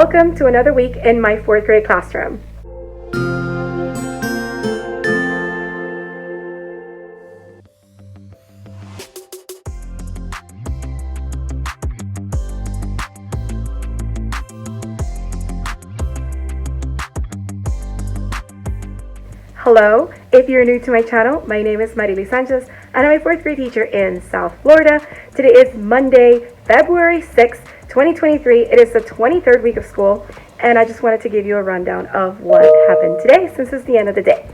Welcome to another week in my 4th grade classroom. Hello, if you're new to my channel, my name is Marily Sanchez and I'm a 4th grade teacher in South Florida. Today is Monday, February 6th, 2023. It is the 23rd week of school and I just wanted to give you a rundown of what happened today since it's the end of the day.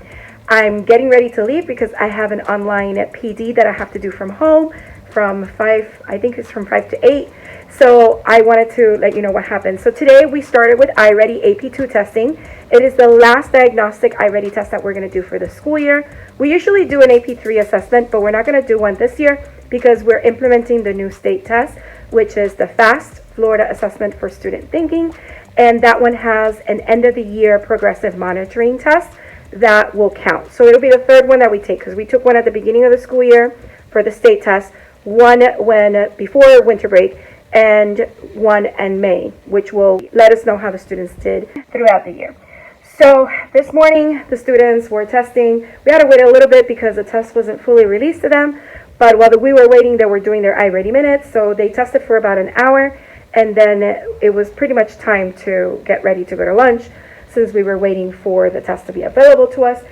I'm getting ready to leave because I have an online PD that I have to do from home from 5, I think it's from 5 to 8. So I wanted to let you know what happened. So today we started with iReady AP2 testing. It is the last diagnostic iReady test that we're going to do for the school year. We usually do an AP3 assessment, but we're not going to do one this year because we're implementing the new state test, which is the FAST, Florida Assessment for Student Thinking. And that one has an end of the year progressive monitoring test that will count. So it'll be the third one that we take because we took one at the beginning of the school year for the state test, one before winter break, and one in May, which will let us know how the students did throughout the year. So this morning the students were testing. We had to wait a little bit because the test wasn't fully released to them, but while we were waiting, they were doing their iReady minutes. So they tested for about an hour and then it was pretty much time to get ready to go to lunch since we were waiting for the test to be available to us.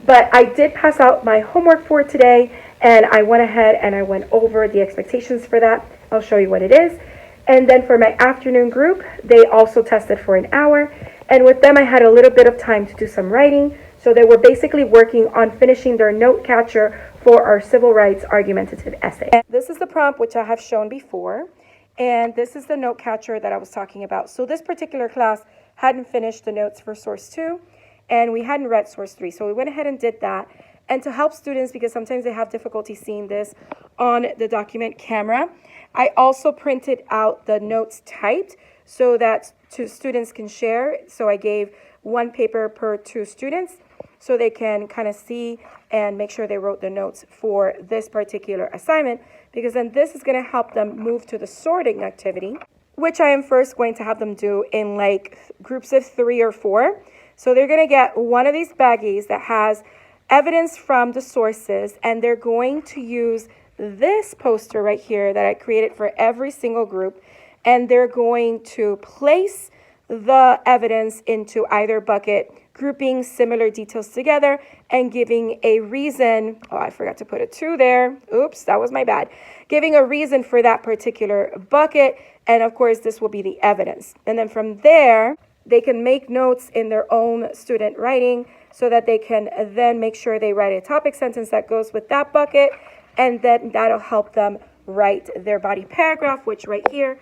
But I did pass out my homework for today and I went ahead and I went over the expectations for that. I'll show you what it is. And then for my afternoon group, they also tested for an hour. And with them, I had a little bit of time to do some writing. So they were basically working on finishing their note catcher for our civil rights argumentative essay. And this is the prompt, which I have shown before. And this is the note catcher that I was talking about. So this particular class hadn't finished the notes for source 2, and we hadn't read source 3. So we went ahead and did that. And to help students, because sometimes they have difficulty seeing this on the document camera, I also printed out the notes typed so that students can share. So I gave one paper per 2 students so they can kind of see and make sure they wrote the notes for this particular assignment, because then this is going to help them move to the sorting activity, which I am first going to have them do in like groups of 3 or 4. So they're going to get one of these baggies that has evidence from the sources, and they're going to use this poster right here that I created for every single group, and they're going to place the evidence into either bucket, grouping similar details together and giving a reason. Oh, I forgot to put a 2 there. Oops, that was my bad. Giving a reason for that particular bucket, and of course this will be the evidence. And then from there, they can make notes in their own student writing so that they can then make sure they write a topic sentence that goes with that bucket, and then that'll help them write their body paragraph, which right here,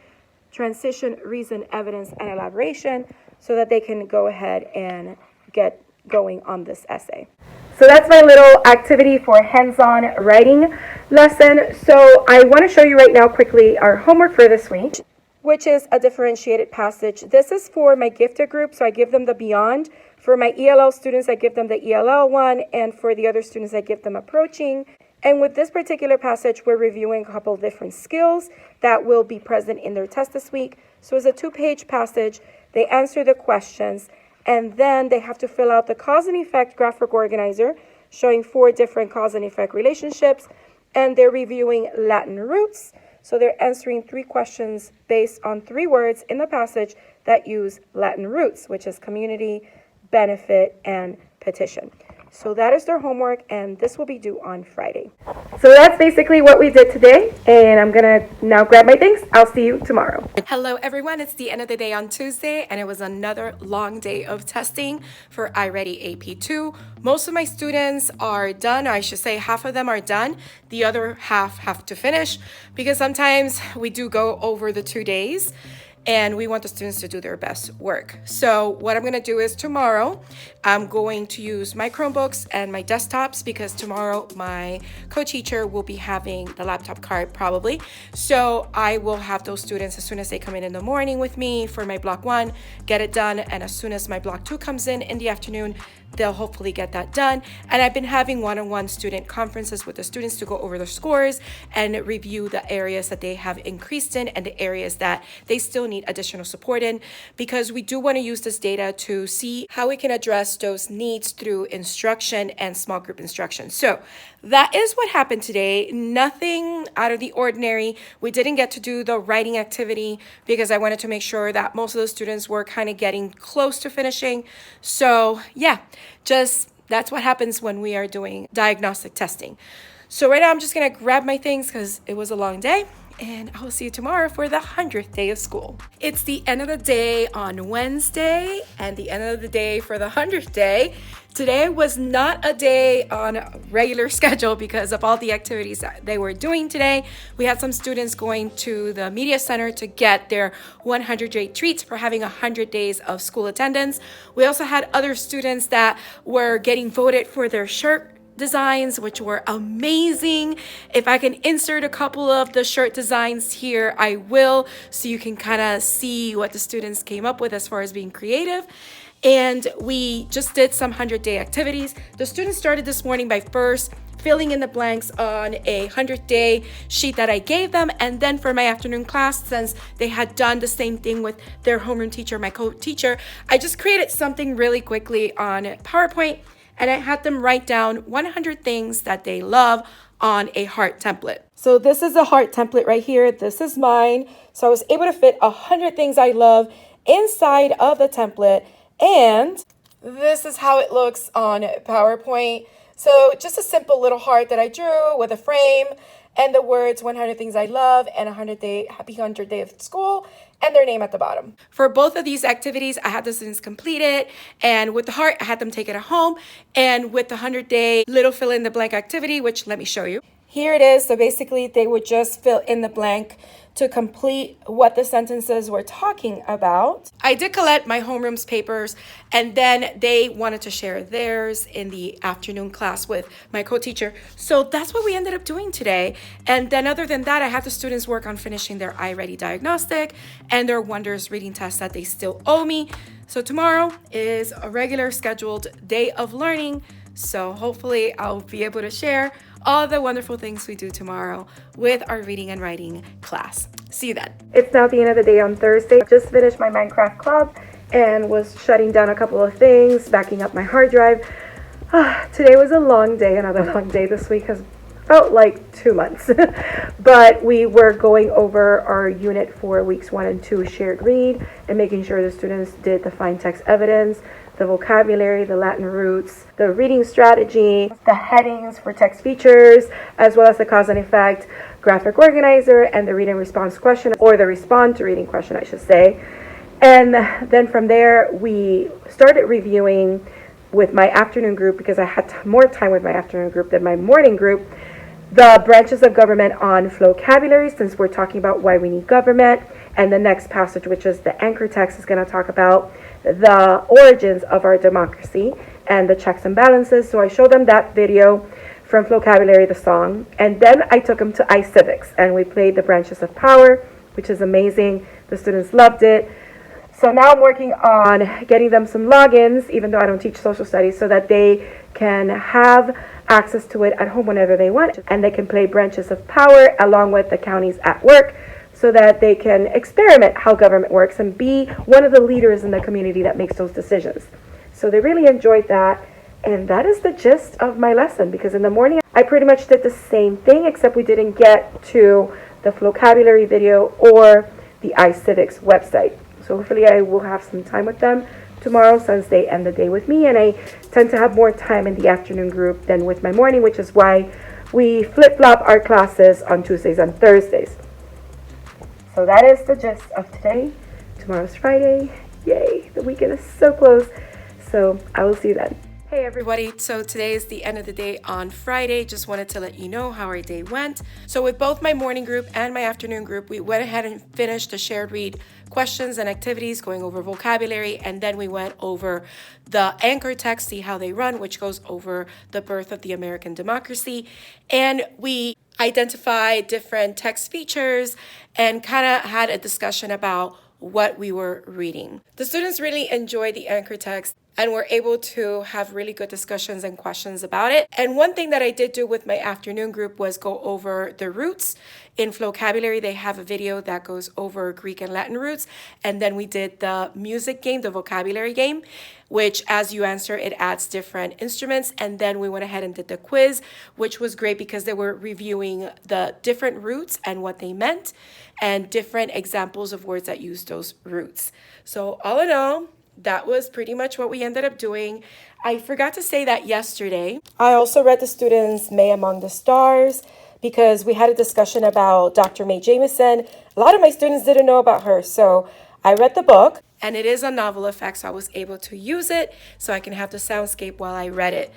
transition, reason, evidence, and elaboration, so that they can go ahead and get going on this essay. So that's my little activity for hands-on writing lesson. So I want to show you right now quickly our homework for this week, which is a differentiated passage. This is for my gifted group, so I give them the Beyond. For my ELL students, I give them the ELL one, and for the other students, I give them Approaching. And with this particular passage, we're reviewing a couple of different skills that will be present in their test this week. So it's a 2-page passage. They answer the questions, and then they have to fill out the cause and effect graphic organizer, showing 4 different cause and effect relationships, and they're reviewing Latin roots. So they're answering 3 questions based on 3 words in the passage that use Latin roots, which is community, benefit, and petition. So that is their homework, and this will be due on Friday. So that's basically what we did today, and I'm gonna now grab my things. I'll see you tomorrow. Hello everyone, it's the end of the day on Tuesday, and it was another long day of testing for iReady AP2. Most of my students are done, or I should say half of them are done. The other half have to finish, because sometimes we do go over the 2 days, and we want the students to do their best work. So what I'm gonna do is tomorrow, I'm going to use my Chromebooks and my desktops, because tomorrow my co-teacher will be having the laptop card probably. So I will have those students, as soon as they come in the morning with me for my block 1, get it done. And as soon as my block 2 comes in the afternoon, they'll hopefully get that done. And I've been having one-on-one student conferences with the students to go over their scores and review the areas that they have increased in and the areas that they still need additional support in, because we do want to use this data to see how we can address those needs through instruction and small group instruction. So that is what happened today. Nothing out of the ordinary. We didn't get to do the writing activity because I wanted to make sure that most of the students were kind of getting close to finishing. So yeah, just that's what happens when we are doing diagnostic testing. So right now I'm just gonna grab my things because it was a long day, and I will see you tomorrow for the 100th day of school. It's the end of the day on Wednesday and the end of the day for the 100th day. Today was not a day on a regular schedule because of all the activities that they were doing today. We had some students going to the media center to get their 100-day treats for having 100 days of school attendance. We also had other students that were getting voted for their shirt designs, which were amazing. If I can insert a couple of the shirt designs here, I will, so you can kind of see what the students came up with as far as being creative. And we just did some 100-day activities. The students started this morning by first filling in the blanks on a 100-day sheet that I gave them. And then for my afternoon class, since they had done the same thing with their homeroom teacher, my co-teacher, I just created something really quickly on PowerPoint, and I had them write down 100 things that they love on a heart template. So this is a heart template right here. This is mine. So I was able to fit 100 things I love inside of the template. And this is how it looks on PowerPoint. So just a simple little heart that I drew with a frame and the words 100 things I love and happy 100th day of school and their name at the bottom. For both of these activities, I had the students complete it. And with the heart, I had them take it at home. And with the 100-day little fill in the blank activity, which let me show you. Here it is. So basically, they would just fill in the blank to complete what the sentences were talking about. I did collect my homeroom's papers, and then they wanted to share theirs in the afternoon class with my co-teacher. So that's what we ended up doing today. And then other than that, I had the students work on finishing their iReady diagnostic and their Wonders reading test that they still owe me. So tomorrow is a regular scheduled day of learning. So hopefully I'll be able to share all the wonderful things we do tomorrow with our reading and writing class. See you then. It's now the end of the day on Thursday. Just finished my Minecraft club and was shutting down a couple of things, backing up my hard drive. Today was a long day. Another long day. This week has felt like 2 months. But we were going over our unit for weeks 1 and 2 shared read and making sure the students did the fine text evidence, the vocabulary, the Latin roots, the reading strategy, the headings for text features, as well as the cause and effect, graphic organizer, and the read and response question, or the respond to reading question, I should say. And then from there, we started reviewing with my afternoon group, because I had more time with my afternoon group than my morning group, the branches of government on vocabulary, since we're talking about why we need government. And the next passage, which is the anchor text, is going to talk about the origins of our democracy and the checks and balances. So I showed them that video from Vocabulary, the song. And then I took them to iCivics, and we played the branches of power, which is amazing. The students loved it. So now I'm working on getting them some logins, even though I don't teach social studies, so that they can have access to it at home whenever they want. And they can play branches of power along with the counties at work, so that they can experiment how government works and be one of the leaders in the community that makes those decisions. So they really enjoyed that. And that is the gist of my lesson, because in the morning I pretty much did the same thing, except we didn't get to the vocabulary video or the iCivics website. So hopefully I will have some time with them tomorrow, since they end the day with me, and I tend to have more time in the afternoon group than with my morning, which is why we flip-flop our classes on Tuesdays and Thursdays. So that is the gist of today. Tomorrow's Friday. Yay, the weekend is so close. So I will see you then. Hey everybody, so today is the end of the day on Friday. Just wanted to let you know how our day went. So with both my morning group and my afternoon group, we went ahead and finished the shared read questions and activities, going over vocabulary, and then we went over the anchor text, see how they run, which goes over the birth of the American democracy. And we identified different text features and kind of had a discussion about what we were reading. The students really enjoyed the anchor text. and we're able to have really good discussions and questions about it. And one thing that I did do with my afternoon group was go over the roots. In vocabulary, they have a video that goes over Greek and Latin roots. And then we did the music game, the vocabulary game, which as you answer, it adds different instruments. And then we went ahead and did the quiz, which was great because they were reviewing the different roots and what they meant and different examples of words that use those roots. So all in all, that was pretty much what we ended up doing. I forgot to say that yesterday. I also read the students' May Among the Stars because we had a discussion about Dr. Mae Jameson. A lot of my students didn't know about her, so I read the book, and it is a novel effect, so I was able to use it so I can have the soundscape while I read it.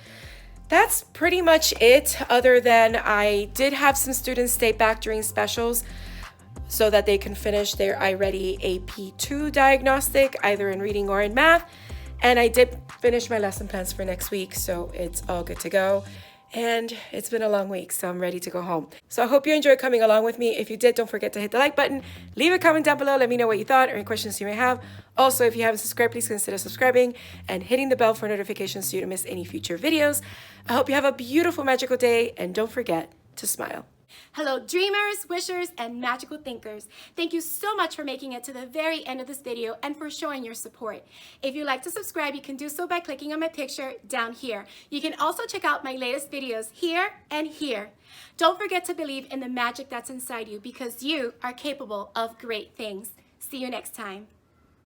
That's pretty much it, other than I did have some students stay back during specials so that they can finish their iReady AP2 diagnostic, either in reading or in math. And I did finish my lesson plans for next week, so it's all good to go. And it's been a long week, so I'm ready to go home. So I hope you enjoyed coming along with me. If you did, don't forget to hit the like button. Leave a comment down below. Let me know what you thought or any questions you may have. Also, if you haven't subscribed, please consider subscribing and hitting the bell for notifications so you don't miss any future videos. I hope you have a beautiful, magical day, and don't forget to smile. Hello dreamers, wishers, and magical thinkers. Thank you so much for making it to the very end of this video and for showing your support. If you'd like to subscribe, you can do so by clicking on my picture down here. You can also check out my latest videos here and here. Don't forget to believe in the magic that's inside you because you are capable of great things. See you next time.